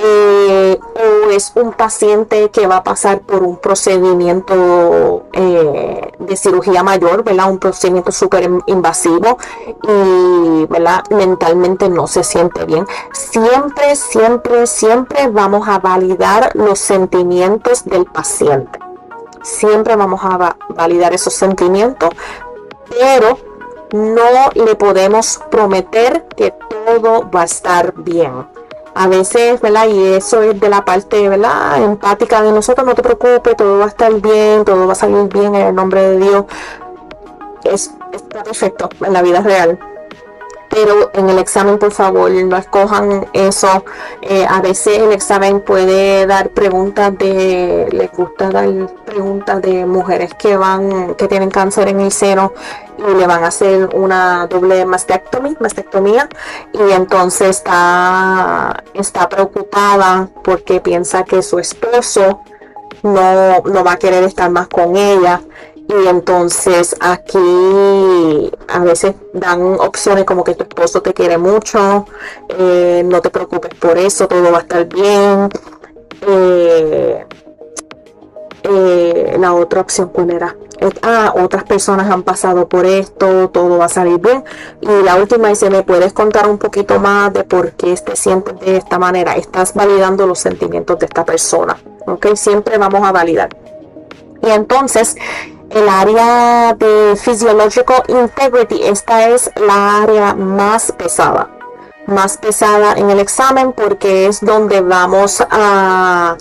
o es un paciente que va a pasar por un procedimiento de cirugía mayor, ¿verdad? Un procedimiento súper invasivo y, ¿verdad? Mentalmente no se siente bien. Siempre vamos a validar los sentimientos del paciente. Siempre vamos a validar esos sentimientos, pero no le podemos prometer que todo va a estar bien. A veces, ¿verdad? Y eso es de la parte, ¿verdad?, empática de nosotros. No te preocupes, todo va a estar bien, todo va a salir bien en el nombre de Dios. Está perfecto en la vida real. Pero en el examen, por favor, no escojan eso. A veces el examen puede dar preguntas les gusta dar preguntas de mujeres que tienen cáncer en el seno y le van a hacer una doble mastectomía, y entonces está preocupada porque piensa que su esposo no va a querer estar más con ella. Y entonces aquí a veces dan opciones como que tu esposo te quiere mucho, no te preocupes por eso, todo va a estar bien. La otra opción, ¿cuál era? Otras personas han pasado por esto, todo va a salir bien. Y la última dice, ¿me puedes contar un poquito más de por qué te sientes de esta manera? Estás validando los sentimientos de esta persona, ¿ok? Siempre vamos a validar. Y entonces el área de Physiological Integrity, esta es la área más pesada en el examen, porque es donde vamos a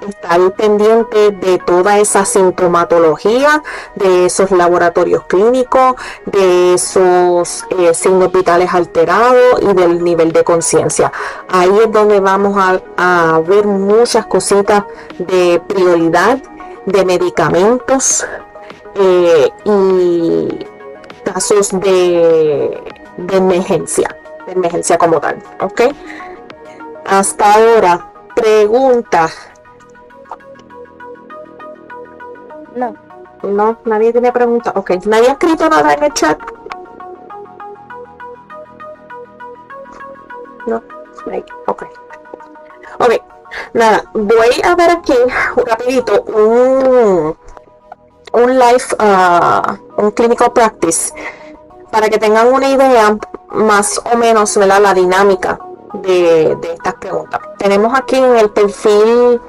estar pendiente de toda esa sintomatología, de esos laboratorios clínicos, de esos signos vitales alterados y del nivel de conciencia. Ahí es donde vamos a ver muchas cositas de prioridad, de medicamentos y casos de emergencia como tal. ¿Ok? Hasta ahora, pregunta. No, nadie tiene pregunta. Ok, nadie ha escrito nada en el chat. No, ok. Nada, voy a ver aquí rapidito un live, un clinical practice, para que tengan una idea más o menos, ¿verdad?, la dinámica de estas preguntas. Tenemos aquí en el perfil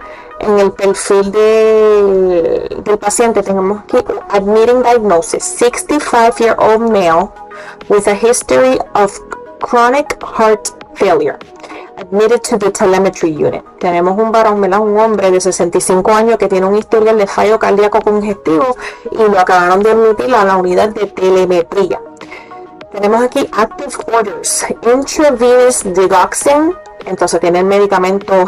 del paciente, tenemos aquí admitting diagnosis, 65-year-old male with a history of chronic heart failure, admitted to the telemetry unit. Tenemos un varón, ¿verdad?, un hombre de 65 años que tiene un historial de fallo cardíaco congestivo y lo acabaron de admitir a la unidad de telemetría. Tenemos aquí active orders, intravenous digoxin, entonces tiene el medicamento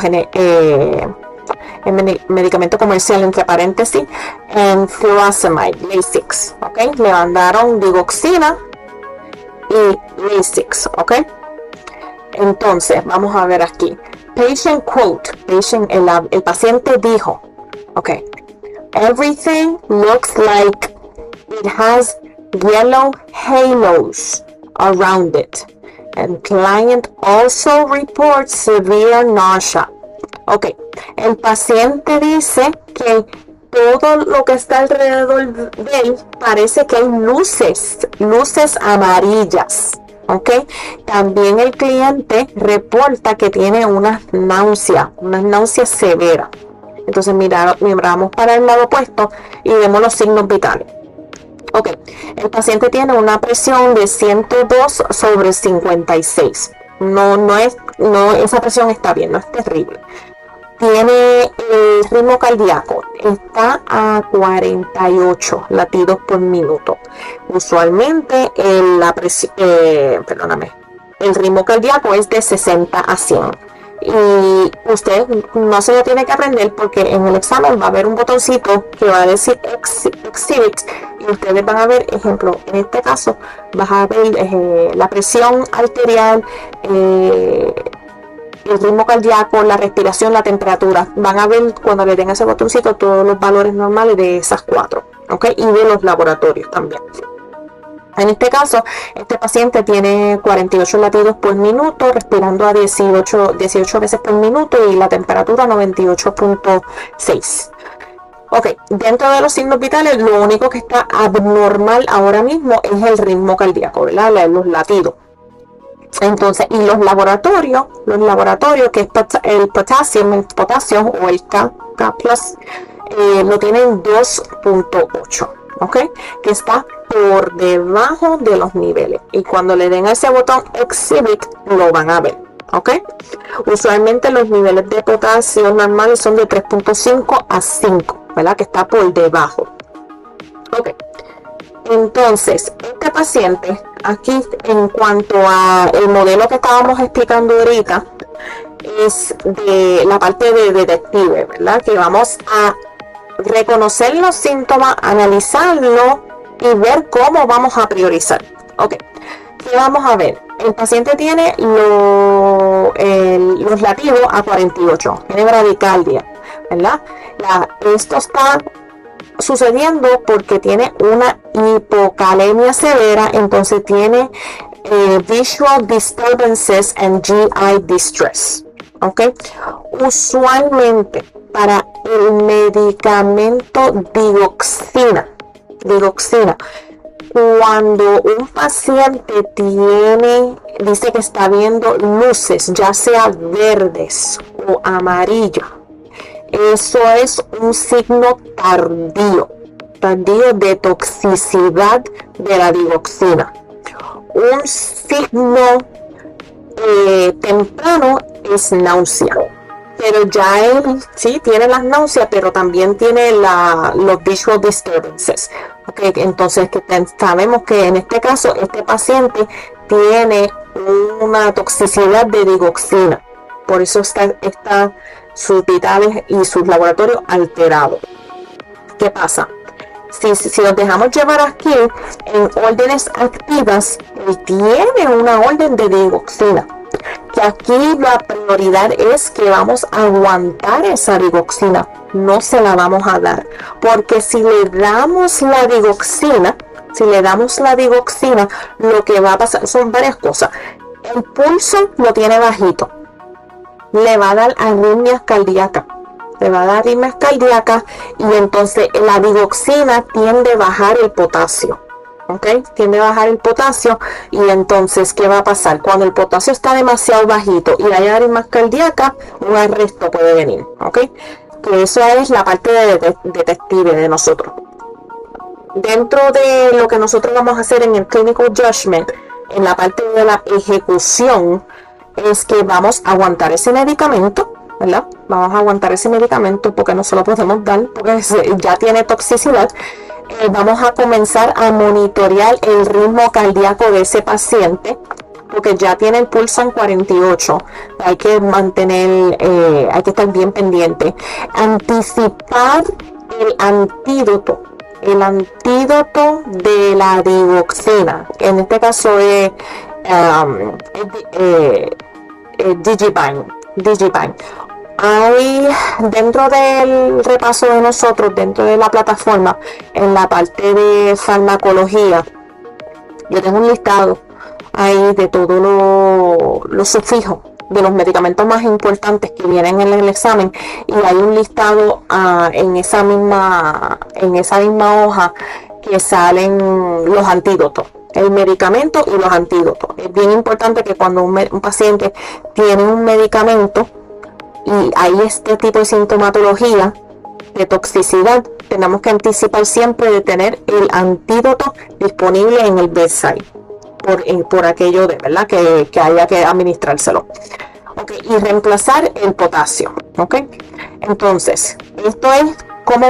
comercial entre paréntesis, en furosemide, Lasix, ¿ok? Le mandaron digoxina y Lasix, ¿ok? Entonces, vamos a ver aquí. Patient quote, el paciente dijo, ok, everything looks like it has yellow halos around it. And client also reports severe nausea. Ok, el paciente dice que todo lo que está alrededor de él parece que hay luces amarillas. ¿Ok? También el cliente reporta que tiene unas náuseas severas. Entonces miramos para el lado opuesto y vemos los signos vitales. Ok, el paciente tiene una presión de 102/56. Esa presión está bien, no es terrible. Tiene el ritmo cardíaco, está a 48 latidos por minuto. Usualmente el ritmo cardíaco es de 60 a 100. Y usted no se lo tiene que aprender porque en el examen va a haber un botoncito que va a decir Exhibit y ustedes van a ver, ejemplo, en este caso vas a ver la presión arterial, el ritmo cardíaco, la respiración, la temperatura. Van a ver cuando le den ese botoncito todos los valores normales de esas 4, ¿ok? Y de los laboratorios también. En este caso, este paciente tiene 48 latidos por minuto, respirando a 18 veces por minuto y la temperatura 98.6. Ok, dentro de los signos vitales, lo único que está abnormal ahora mismo es el ritmo cardíaco, ¿verdad? Los latidos. Entonces, y los laboratorios, que es el potasio o el K+, lo tienen 2.8, ¿ok? Que está por debajo de los niveles. Y cuando le den a ese botón Exhibit, lo van a ver, ¿ok? Usualmente los niveles de potasio normales son de 3.5 a 5, ¿verdad? Que está por debajo. Ok. Entonces, este paciente, aquí en cuanto a el modelo que estábamos explicando ahorita, es de la parte de detective, ¿verdad? Que vamos a reconocer los síntomas, analizarlo y ver cómo vamos a priorizar. Ok, ¿qué vamos a ver? El paciente tiene los latidos a 48, tiene bradicardia, ¿verdad? Esto está sucediendo porque tiene una hipocalemia severa, entonces tiene visual disturbances and GI distress. ¿Ok? Usualmente para el medicamento digoxina, cuando un paciente dice que está viendo luces, ya sea verdes o amarillas, eso es un signo tardío de toxicidad de la digoxina. Un signo temprano es náusea, pero ya él sí tiene las náuseas, pero también tiene los visual disturbances. Okay, entonces sabemos que en este caso este paciente tiene una toxicidad de digoxina, por eso está sus vitales y sus laboratorios alterados. ¿Qué pasa? Si nos dejamos llevar aquí en órdenes activas, él tiene una orden de digoxina, que aquí la prioridad es que vamos a aguantar esa digoxina, no se la vamos a dar, porque si le damos la digoxina, lo que va a pasar son varias cosas. El pulso lo tiene bajito, le va a dar arritmias cardíacas, y entonces la digoxina tiende a bajar el potasio. ¿Ok? Tiende a bajar el potasio y entonces ¿qué va a pasar? Cuando el potasio está demasiado bajito y hay arritmias cardíacas, un arresto puede venir. ¿Ok? Que eso es la parte de detective de nosotros. Dentro de lo que nosotros vamos a hacer en el clinical judgment, en la parte de la ejecución, es que vamos a aguantar ese medicamento, ¿verdad? Vamos a aguantar ese medicamento porque no se lo podemos dar porque ya tiene toxicidad. Vamos a comenzar a monitorear el ritmo cardíaco de ese paciente porque ya tiene el pulso en 48. Hay que estar bien pendiente. Anticipar el antídoto de la digoxina, que en este caso es Digibind. Hay dentro del repaso de nosotros, dentro de la plataforma, en la parte de farmacología, yo tengo un listado ahí de todos los sufijos de los medicamentos más importantes que vienen en el examen, y hay un listado en esa misma hoja que salen los antídotos, el medicamento y los antídotos. Es bien importante que cuando un paciente tiene un medicamento y hay este tipo de sintomatología de toxicidad, tenemos que anticipar siempre de tener el antídoto disponible en el bedside, por aquello de verdad que haya que administrárselo. Okay, y reemplazar el potasio. Okay. Entonces, eso es cómo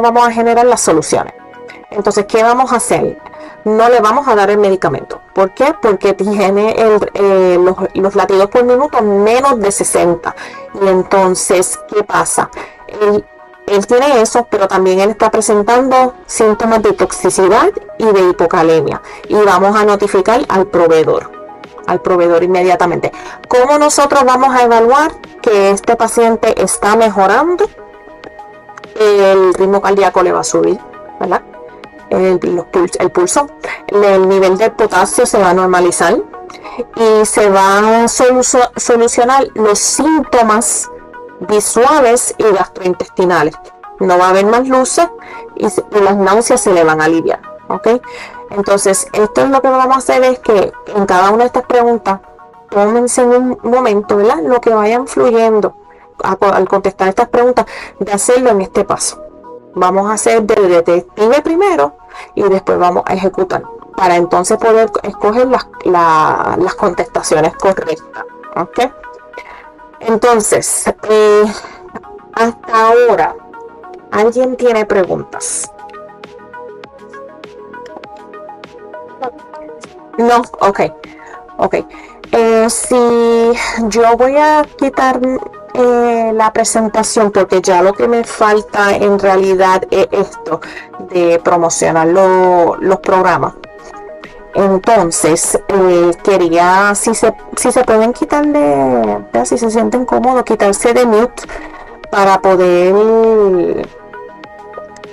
vamos a generar las soluciones. Entonces, ¿qué vamos a hacer? No le vamos a dar el medicamento. ¿Por qué? Porque tiene los latidos por minuto menos de 60. Y entonces, ¿qué pasa? Él tiene eso, pero también él está presentando síntomas de toxicidad y de hipocalemia. Y vamos a notificar al proveedor inmediatamente. ¿Cómo nosotros vamos a evaluar que este paciente está mejorando? El ritmo cardíaco le va a subir, ¿verdad? El pulso, el nivel de potasio se va a normalizar y se van a solucionar los síntomas visuales y gastrointestinales. No va a haber más luces y las náuseas se le van a aliviar. ¿Ok? Entonces, esto es lo que vamos a hacer, es que en cada una de estas preguntas tómense un momento, ¿verdad? Lo que vayan fluyendo al contestar estas preguntas, de hacerlo en este paso. Vamos a hacer de detective primero y después vamos a ejecutar, para entonces poder escoger las contestaciones correctas. ¿Ok? Entonces, hasta ahora, ¿alguien tiene preguntas? No, ok. Si yo voy a quitar la presentación, porque ya lo que me falta en realidad es esto de promocionar los programas. Entonces, quería, si se pueden quitar si se sienten cómodos, quitarse de mute para poder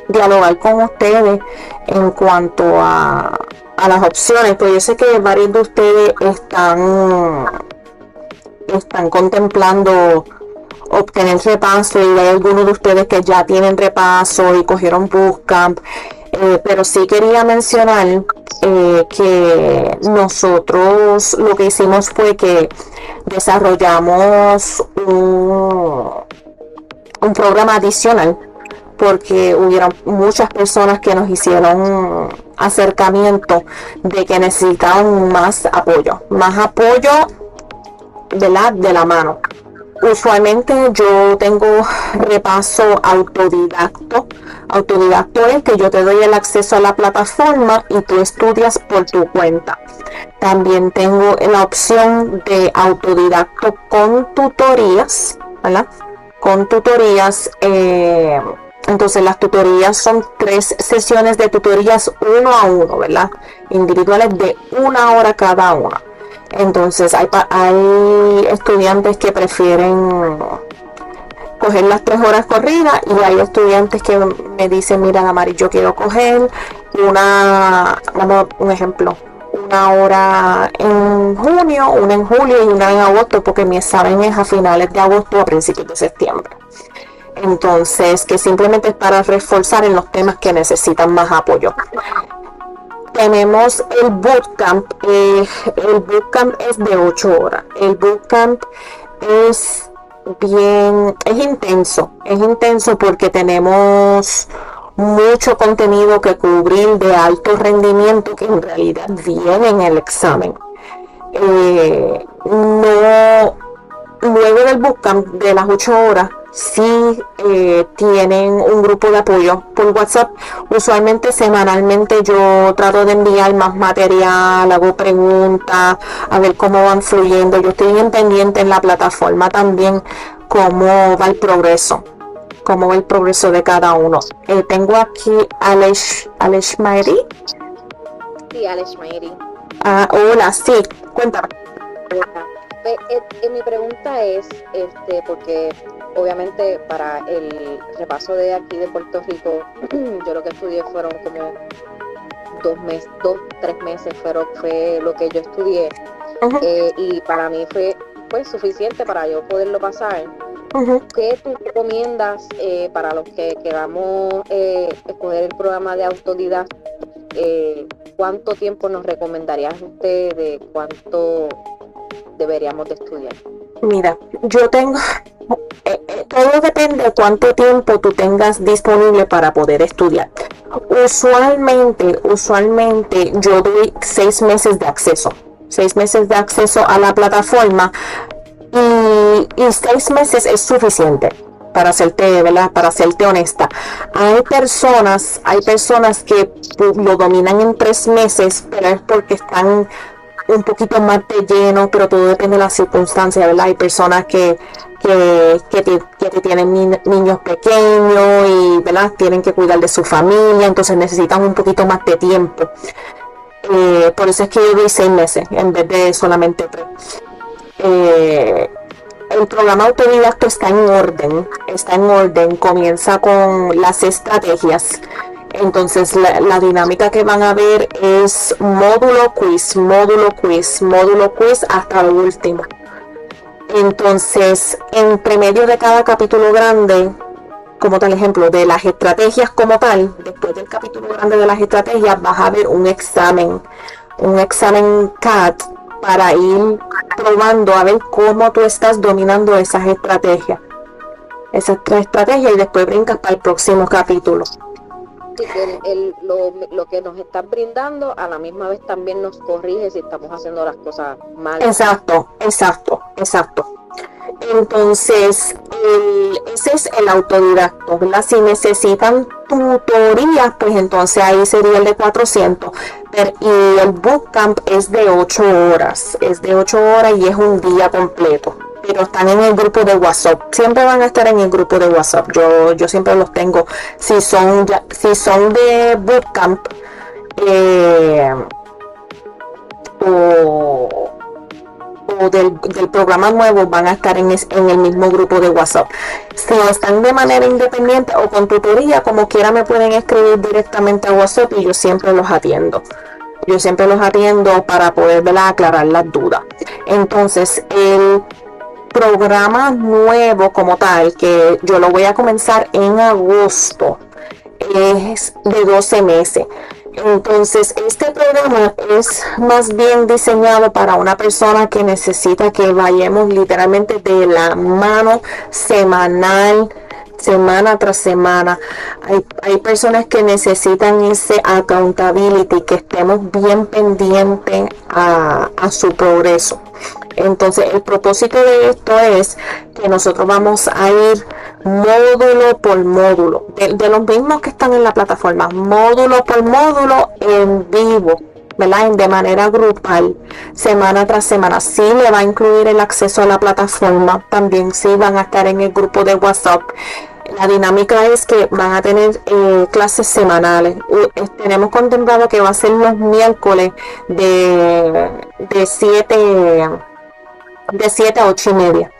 dialogar con ustedes en cuanto a las opciones, pues yo sé que varios de ustedes están contemplando obtener repaso, y hay algunos de ustedes que ya tienen repaso y cogieron bootcamp, pero sí quería mencionar que nosotros lo que hicimos fue que desarrollamos un programa adicional, porque hubieron muchas personas que nos hicieron acercamiento de que necesitaban más apoyo, ¿verdad? De la mano. Usualmente yo tengo repaso autodidacto. Autodidacto es que yo te doy el acceso a la plataforma y tú estudias por tu cuenta. También tengo la opción de autodidacto con tutorías, ¿verdad? Con tutorías. Entonces las tutorías son 3 sesiones de tutorías 1 a 1, ¿verdad? Individuales de 1 hora cada una. Entonces hay estudiantes que prefieren coger las 3 horas corridas, y hay estudiantes que me dicen, mira, Damari, yo quiero coger un ejemplo, 1 hora en junio, una en julio y una en agosto, porque mi examen es a finales de agosto o a principios de septiembre. Entonces, que simplemente es para reforzar en los temas que necesitan más apoyo. Tenemos el bootcamp. El bootcamp es de 8 horas. El bootcamp es intenso porque tenemos mucho contenido que cubrir de alto rendimiento que en realidad viene en el examen. Luego del bootcamp de las 8 horas, sí tienen un grupo de apoyo por WhatsApp. Usualmente semanalmente yo trato de enviar más material, hago preguntas, a ver cómo van fluyendo. Yo estoy bien pendiente en la plataforma también cómo va el progreso de cada uno. Tengo aquí a Alesh Mairi. Sí, Alesh Mairi. Hola, sí, cuéntame. Mi pregunta es, porque obviamente para el repaso de aquí de Puerto Rico, yo lo que estudié fueron como 3 meses fue lo que yo estudié. Uh-huh. Y para mí fue pues suficiente para yo poderlo pasar. ¿Qué tú recomiendas para los que queramos escoger el programa de autodidacta? ¿Cuánto tiempo nos recomendarías usted de cuánto deberíamos de estudiar? Mira, yo tengo, todo depende de cuánto tiempo tú tengas disponible para poder estudiar. Usualmente yo doy 6 meses de acceso. 6 meses de acceso a la plataforma y 6 meses es suficiente para serte, ¿verdad? Para serte honesta. Hay personas que lo dominan en 3 meses, pero es porque están un poquito más de lleno, pero todo depende de las circunstancias, ¿verdad? Hay personas que tienen niños pequeños y, ¿verdad? Tienen que cuidar de su familia, entonces necesitan un poquito más de tiempo. Por eso es que yo doy 6 meses en vez de solamente 3. El programa autodidacto está en orden, comienza con las estrategias. Entonces la dinámica que van a ver es módulo quiz hasta lo último. Entonces, entre medio de cada capítulo grande, como tal ejemplo, de las estrategias como tal, después del capítulo grande de las estrategias vas a ver un examen CAT para ir probando a ver cómo tú estás dominando esas estrategias y después brincas para el próximo capítulo. Sí, que lo que nos están brindando a la misma vez también nos corrige si estamos haciendo las cosas mal. Exacto. Entonces, ese es el autodidacto, ¿verdad? Si necesitan tutorías, pues entonces ahí sería el de 400. Y el bootcamp es de 8 horas. Y es un día completo. Pero están en el grupo de WhatsApp. Siempre van a estar en el grupo de WhatsApp. Yo siempre los tengo. Si son de bootcamp o del programa nuevo, van a estar en el mismo grupo de WhatsApp. Si están de manera independiente o con tutoría, como quiera me pueden escribir directamente a WhatsApp y yo siempre los atiendo. Para poder, ¿verdad?, aclarar las dudas. Entonces, el programa nuevo como tal, que yo lo voy a comenzar en agosto, es de 12 meses. Entonces, este programa es más bien diseñado para una persona que necesita que vayamos literalmente de la mano semana tras semana. Hay personas que necesitan ese accountability, que estemos bien pendientes a su progreso. Entonces, el propósito de esto es que nosotros vamos a ir módulo por módulo, de los mismos que están en la plataforma, módulo por módulo en vivo, ¿verdad? De manera grupal, semana tras semana. Sí le va a incluir el acceso a la plataforma, también sí van a estar en el grupo de WhatsApp. La dinámica es que van a tener clases semanales. Tenemos contemplado que va a ser los miércoles de 7 a 8:30.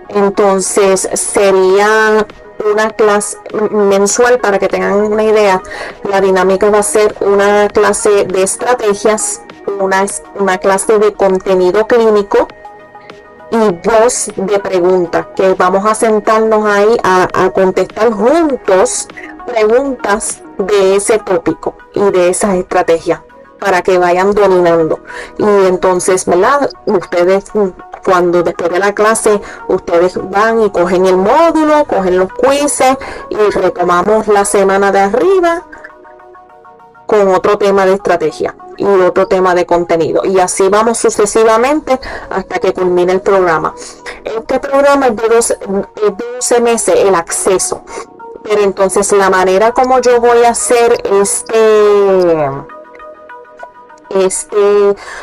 Entonces sería una clase mensual. Para que tengan una idea, la dinámica va a ser una clase de estrategias, una clase de contenido clínico y 2 de preguntas, que vamos a sentarnos ahí a contestar juntos preguntas de ese tópico y de esas estrategias para que vayan dominando. Y entonces, ¿verdad?, ustedes, cuando después de la clase, ustedes van y cogen el módulo, cogen los quizzes y retomamos la semana de arriba con otro tema de estrategia y otro tema de contenido, y así vamos sucesivamente hasta que culmine el programa. Este programa es de 12 meses el acceso, pero entonces la manera como yo voy a hacer este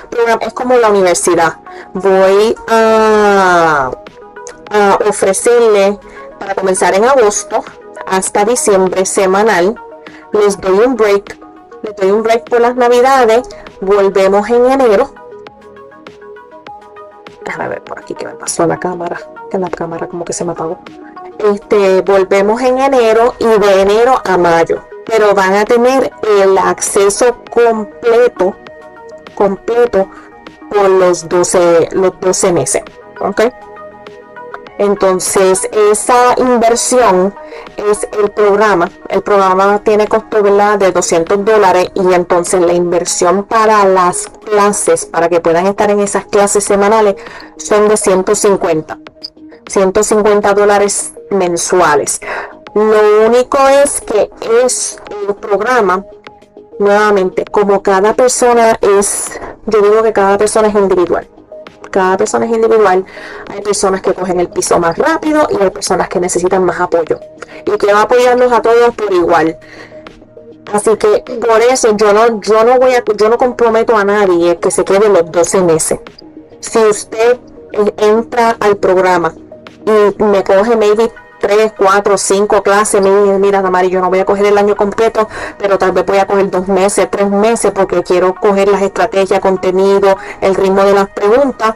programa es como la universidad. Voy a ofrecerle, para comenzar en agosto hasta diciembre, semanal. Les doy un break por las navidades. Volvemos en enero. Déjame ver por aquí que me pasó la cámara, que la cámara como que se me apagó. Volvemos en enero, y de enero a mayo, pero van a tener el acceso completo por los 12 meses. ¿ok? Entonces esa inversión es el programa. El programa tiene costo, ¿verdad?, de $200, y entonces la inversión para las clases, para que puedan estar en esas clases semanales, son de $150 mensuales. Lo único es que es un programa, nuevamente, como cada persona es, yo digo que cada persona es individual. Cada persona es individual. Hay personas que cogen el piso más rápido y hay personas que necesitan más apoyo. Y quiero apoyarlos a todos por igual. Así que por eso yo no comprometo a nadie que se quede los 12 meses. Si usted entra al programa y me coge maybe 3, 4, 5 clases, mira, Damari, yo no voy a coger el año completo, pero tal vez voy a coger 2 meses, 3 meses, porque quiero coger las estrategias, contenido, el ritmo de las preguntas,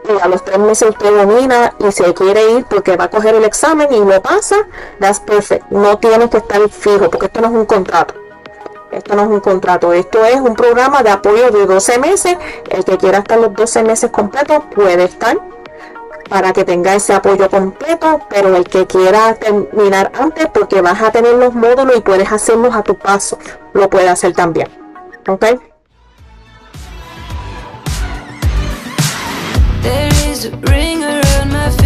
y a los 3 meses usted domina y se quiere ir porque va a coger el examen y lo pasa, that's perfect. No tiene que estar fijo, porque esto no es un contrato. Esto no es un contrato, esto es un programa de apoyo de 12 meses. El que quiera estar los 12 meses completos puede estar, para que tenga ese apoyo completo, pero el que quiera terminar antes, porque vas a tener los módulos y puedes hacerlos a tu paso, lo puede hacer también, ¿ok? There is a ring around my finger.